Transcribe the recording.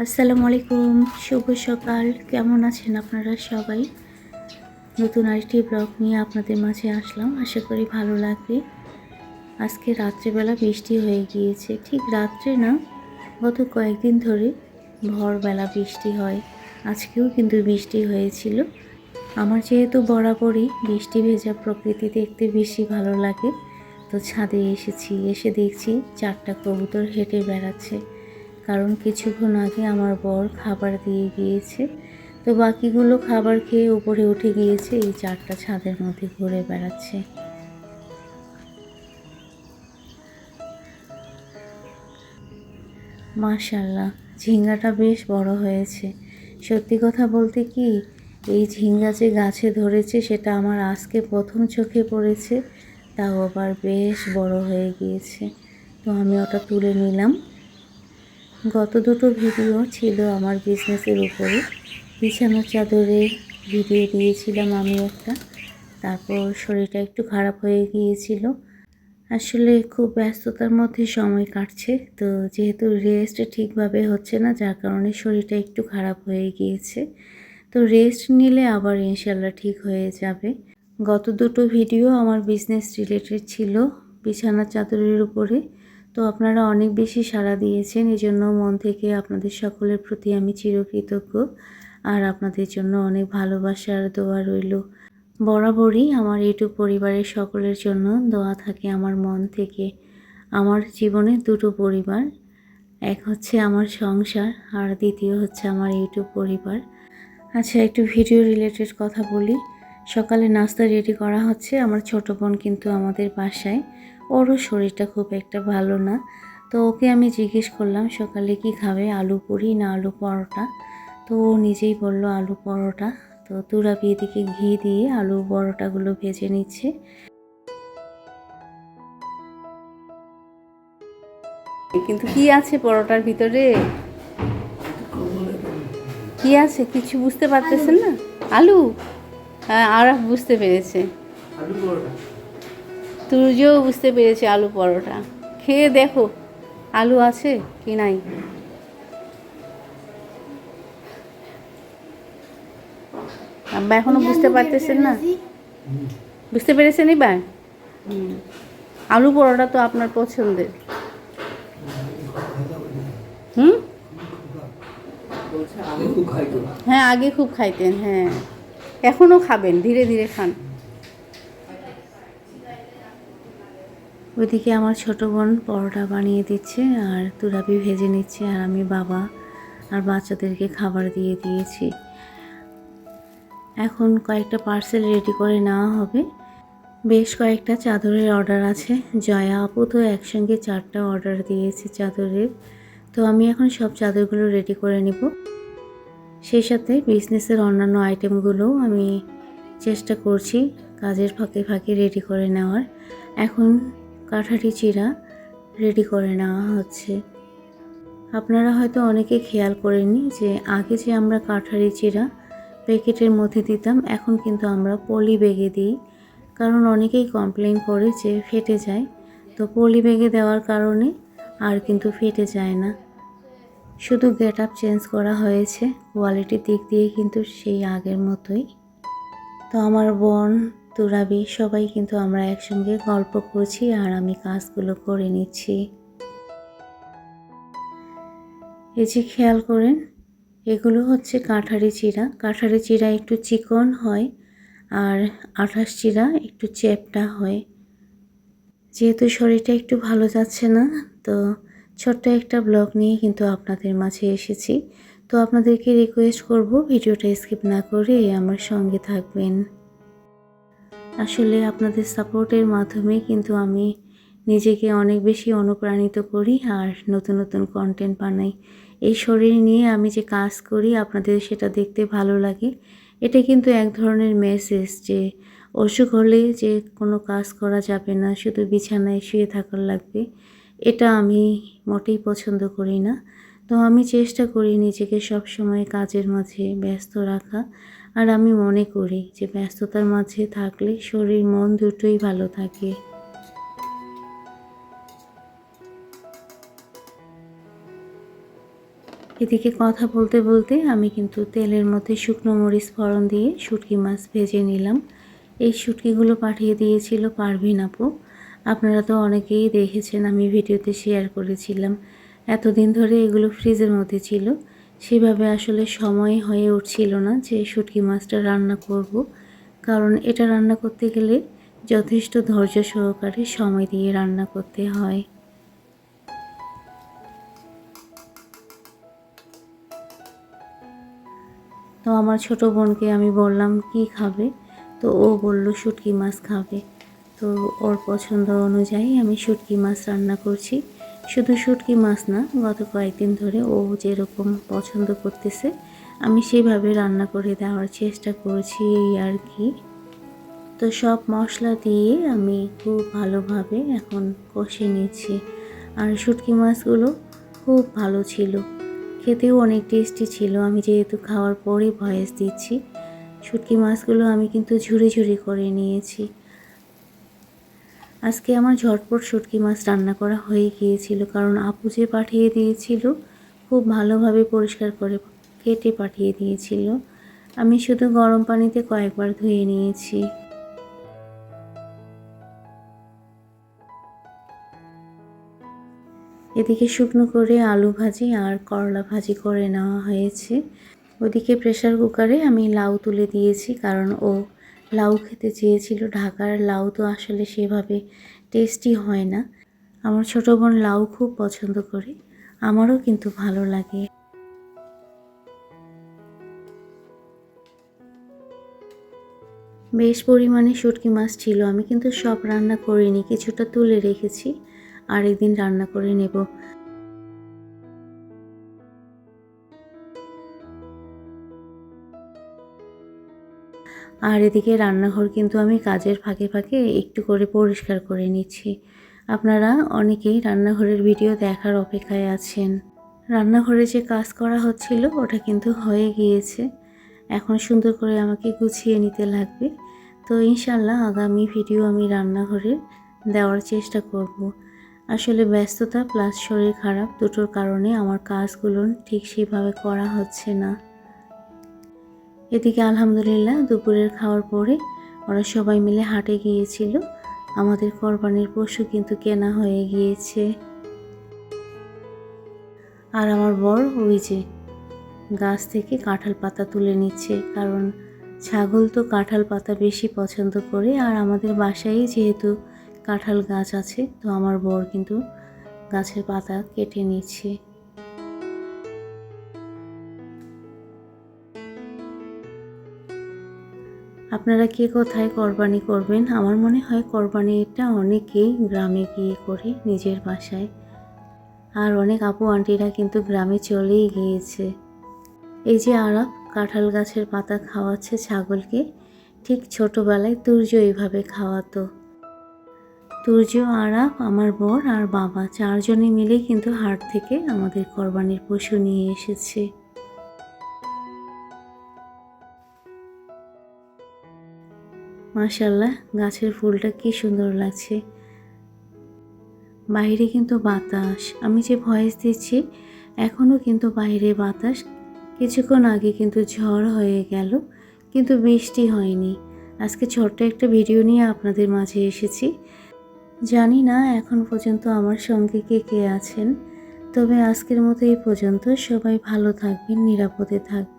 আসসালামু আলাইকুম, শুভ সকাল। কেমন আছেন আপনারা সবাই? নতুন আরেকটি ব্লগ নিয়ে আপনাদের মাঝে আসলাম। আশা করি ভালো লাগবে। আজকে রাত্রেবেলা বৃষ্টি হয়ে গিয়েছে, ঠিক রাত্রে না, গত কয়েকদিন ধরে ভোরবেলা বৃষ্টি হয়। আজকেও কিন্তু বৃষ্টি হয়েছিল। আমার যেহেতু বরাবরই বৃষ্টি ভেজা প্রকৃতি দেখতে বেশি ভালো লাগে, তো ছাদে এসেছি। এসে দেখছি 4টা কবুতর হেঁটে বেড়াচ্ছে। কারণ কিছুক্ষণ আগে আমার বর খাবার দিয়ে গিয়েছে, তো বাকিগুলো খাবার খেয়ে উপরে উঠে গিয়েছে, এই 4টা ছাদের মধ্যে ঘুরে বেড়াচ্ছে। মাশাআল্লাহ, ঝিঙ্গাটা বেশ বড় হয়েছে। সত্যি কথা বলতে কি, এই ঝিঙ্গা যে গাছে ধরেছে সেটা আমার আজকে প্রথম চোখে পড়েছে, তাও আবার বেশ বড় হয়ে গিয়েছে। তো আমি ওটা তুলে নিলাম। গত দুটো ভিডিও ছিল আমার বিজনেসের উপরে। বিছানার চাদরের ভিডিও দিয়েছিলাম আমি একটা, তারপর শরীরটা একটু খারাপ হয়ে গিয়েছিল। আসলে খুব ব্যস্ততার মধ্যে সময় কাটছে, তো যেহেতু রেস্ট ঠিকভাবে হচ্ছে না, যার কারণে শরীরটা একটু খারাপ হয়ে গিয়েছে। তো রেস্ট নিলে আবার ইনশাল্লাহ ঠিক হয়ে যাবে। গত দুটো ভিডিও আমার বিজনেস রিলেটেড ছিল, বিছানার চাদরের উপরে। তো আপনারা অনেক বেশি সাড়া দিয়েছেন, এজন্য মন থেকে আপনাদের সকলের প্রতি আমি চিরকৃতজ্ঞ। আর আপনাদের জন্য অনেক ভালোবাসা আর দোয়া রইল। বরাবরই আমার ইউটিউব পরিবারের সকলের জন্য দোয়া থাকে আমার মন থেকে। আমার জীবনে দুটো পরিবার, এক হচ্ছে আমার সংসার আর দ্বিতীয় হচ্ছে আমার ইউটিউব পরিবার। আচ্ছা, একটু ভিডিও রিলেটেড কথা বলি। সকালে নাস্তা রেডি করা হচ্ছে। আমার ছোট বোন কিন্তু আমাদের বাসায়, ওরও শরীরটা খুব একটা ভালো না। তো ওকে আমি জিজ্ঞেস করলাম সকালে কি খাবে, আলু পুরি না আলু পরোটা। তো ও নিজেই বলল আলু পরোটা। তো তুরাবি এদিকে ঘি দিয়ে আলু পরোটাগুলো ভেজে নিচ্ছে। কিন্তু কি আছে পরোটার ভিতরে, কি আছে কিছু বুঝতে পারতেছেন না? আলু? হ্যাঁ, আর বুঝতে পেরেছে, তুর্যও বুঝতে পেরেছে আলু পরোটা। খেয়ে দেখো আলু আছে কি নাই। আব্বা এখনো বুঝতে পারতেছেন না? বুঝতে পেরেছেন এবার? আলু পরোটা তো আপনার পছন্দের। হুম, হ্যাঁ আগে খুব খাইতেন, হ্যাঁ এখনও খাবেন, ধীরে ধীরে খান। ওইদিকে আমার ছোট বোন পরোটা বানিয়ে দিচ্ছে আর তুরাবি ভেজে নিচ্ছে, আর আমি বাবা আর বাচ্চাদেরকে খাবার দিয়ে দিয়েছি। এখন কয়েকটা পার্সেল রেডি করে নেওয়া হবে। বেশ কয়েকটা চাদরের অর্ডার আছে। জয়া আপু তো একসঙ্গে 4টা অর্ডার দিয়েছে চাদরের। তো আমি এখন সব চাদরগুলো রেডি করে নিব। সেই সাথে বিজনেসের অন্যান্য আইটেমগুলোও আমি চেষ্টা করছি কাজের ফাঁকে ফাঁকে রেডি করে নেওয়ার। এখন কাঠারি চিরা রেডি করে নেওয়া হচ্ছে। আপনারা হয়তো অনেকে খেয়াল করেননি যে আগে যে আমরা কাঠারি চিরা প্যাকেটের মধ্যে দিতাম, এখন কিন্তু আমরা পলি ব্যাগে দিই। কারণ অনেকেই কমপ্লেন করে যে ফেটে যায়। তো পলি ব্যাগে দেওয়ার কারণে আর কিন্তু ফেটে যায় না। শুধু গেট আপ চেঞ্জ করা হয়েছে, কোয়ালিটির দিক দিয়ে কিন্তু সেই আগের মতোই। তো আমার বোন তুরাবি সবাই কিন্তু আমরা একসঙ্গে গল্প করছি আর আমি কাজগুলো করে নিচ্ছি। এই যে খেয়াল করেন, এগুলো হচ্ছে কাঠারি চিরা। কাঠারি চিরা একটু চিকন হয় আর আঠাশ চিরা একটু চ্যাপ্টা হয়। যেহেতু শরীরটা একটু ভালো যাচ্ছে না, তো ছোট্ট একটা ব্লগ নিয়ে কিন্তু আপনাদের মাঝে এসেছি। তো আপনাদেরকে রিকোয়েস্ট করব ভিডিওটা স্কিপ না করে আমার সঙ্গে থাকবেন। আসলে আপনাদের সাপোর্টের মাধ্যমে কিন্তু আমি নিজেকে অনেক বেশি অনুপ্রাণিত করি আর নতুন নতুন কন্টেন্ট বানাই। এই শরীর নিয়ে আমি যে কাজ করি আপনাদের সেটা দেখতে ভালো লাগে। এটা কিন্তু এক ধরনের মেসেজ যে অসুখ হলে যে কোনো কাজ করা যাবে না, শুধু বিছানায় শুয়ে থাকার লাগবে, এটা আমি মোটেই পছন্দ করি না। তো আমি চেষ্টা করি নিজেকে সব সময় কাজের মাঝে ব্যস্ত রাখা। আর আমি মনে করি যে ব্যস্ততার মাঝে থাকলে শরীর মন দুটোই ভালো থাকে। এদিকে কথা বলতে বলতে আমি কিন্তু তেলের মধ্যে শুকনো মরিচ ফোড়ন দিয়ে শুটকি মাছ ভেজে নিলাম। এই শুটকিগুলো পাঠিয়ে দিয়েছিল পারভিন আপু। আপনারা তো অনেকেই দেখেছেন, আমি ভিডিওতে শেয়ার করেছিলাম। এতদিন ধরে এগুলো ফ্রিজের মধ্যে ছিল, সেভাবে আসলে সময় হয়ে উঠছিল না যে শুটকি মাছটা রান্না করব। কারণ এটা রান্না করতে গেলে যথেষ্ট ধৈর্য সহকারে সময় দিয়ে রান্না করতে হয়। তো আমার ছোট বোনকে আমি বললাম কি খাবে, তো ও বলল শুটকি মাছ খাবে। তো ওর পছন্দ অনুযায়ী আমি শুটকি মাছ রান্না করছি। শুধু শুটকি মাছ না, গত কয়েকদিন ধরে ও যেরকম পছন্দ করতেছে আমি সেভাবে রান্না করে দেওয়ার চেষ্টা করছি, এই আর কি। তো সব মশলা দিয়ে আমি খুব ভালোভাবে এখন কষে নিচ্ছি। আর শুটকি মাছগুলো খুব ভালো ছিল, খেতেও অনেক টেস্টি ছিল। আমি যেহেতু খাওয়ার পরেই ভয়েস দিচ্ছি, শুটকি মাছগুলো আমি কিন্তু ঝুরি ঝুরি করে নিয়েছি। আজকে আমার ঝটপট শুটকি মাছ রান্না করা হয়ে গিয়েছিল, কারণ আপু যে পাঠিয়ে দিয়েছিল খুব ভালোভাবে পরিষ্কার করে কেটে পাঠিয়ে দিয়েছিল। আমি শুধু গরম পানিতে কয়েকবার ধুয়ে নিয়েছি। এদিকে শুকনো করে আলু ভাজি আর করলা ভাজি করে নেওয়া হয়েছে। ওদিকে প্রেসার কুকারে আমি লাউ তুলে দিয়েছি, কারণ ও লাউ খেতে চেয়েছিল। ঢাকার লাউ তো আসলে সেভাবে টেস্টি হয় না। আমার ছোট বোন লাউ খুব পছন্দ করে, আমারও কিন্তু ভালো লাগে। বেশ পরিমাণে শুটকি মাছ ছিল, আমি কিন্তু সব রান্না করিনি, কিছুটা তুলে রেখেছি, আরেকদিন রান্না করে নেব। আর এদিকে রান্নাঘর কিন্তু আমি কাজের ফাঁকে ফাঁকে একটু করে পরিষ্কার করে নিচ্ছি। আপনারা অনেকেই রান্নাঘরের ভিডিও দেখার অপেক্ষায় আছেন। রান্নাঘরে যে কাজ করা হচ্ছিল ওটা কিন্তু হয়ে গিয়েছে, এখন সুন্দর করে আমাকে গুছিয়ে নিতে লাগবে। তো ইনশাল্লাহ আগামী ভিডিও আমি রান্নাঘরে দেওয়ার চেষ্টা করব। আসলে ব্যস্ততা প্লাস শরীর খারাপ দুটোর কারণে আমার কাজগুলো ঠিক সেভাবে করা হচ্ছে না। এদিকে আলহামদুলিল্লাহ দুপুরের খাওয়ার পরে ওরা সবাই মিলে হাটে গিয়েছিল। আমাদের কোরবানির পশু কিন্তু কেনা হয়ে গিয়েছে। আর আমার বর ওই যে গাছ থেকে কাঁঠাল পাতা তুলে নিচ্ছে, কারণ ছাগল তো কাঁঠাল পাতা বেশি পছন্দ করে। আর আমাদের বাসায় যেহেতু কাঁঠাল গাছ আছে, তো আমার বর কিন্তু গাছের পাতা কেটে নিচ্ছে। আপনারা কে কোথায় কোরবানি করবেন? আমার মনে হয় কোরবানিটা অনেকেই গ্রামে গিয়ে করে নিজের বাসায়। আর অনেক আপু আন্টিরা কিন্তু গ্রামে চলেই গিয়েছে। এই যে আরাফ কাঁঠাল গাছের পাতা খাওয়াচ্ছে ছাগলকে, ঠিক ছোটবেলায় তুর্য এইভাবে খাওয়াতো। তুর্য, আরাফ, আমার বর আর বাবা চারজনে মিলেই কিন্তু হাট থেকে আমাদের কোরবানির পশু নিয়ে এসেছে। মাশাআল্লাহ, গাছের ফুলটা কি সুন্দর লাগছে। বাইরে কিন্তু বাতাস, আমি যে ভয়েস দিচ্ছি এখনও কিন্তু বাইরে বাতাস। কিছুক্ষণ আগে কিন্তু ঝড় হয়ে গেল, কিন্তু বৃষ্টি হয়নি। আজকে ছোট্ট একটা ভিডিও নিয়ে আপনাদের মাঝে এসেছি। জানি না এখন পর্যন্ত আমার সঙ্গে কে কে আছেন, তবে আজকের মতো এই পর্যন্ত। সবাই ভালো থাকবেন, নিরাপদে থাকবেন।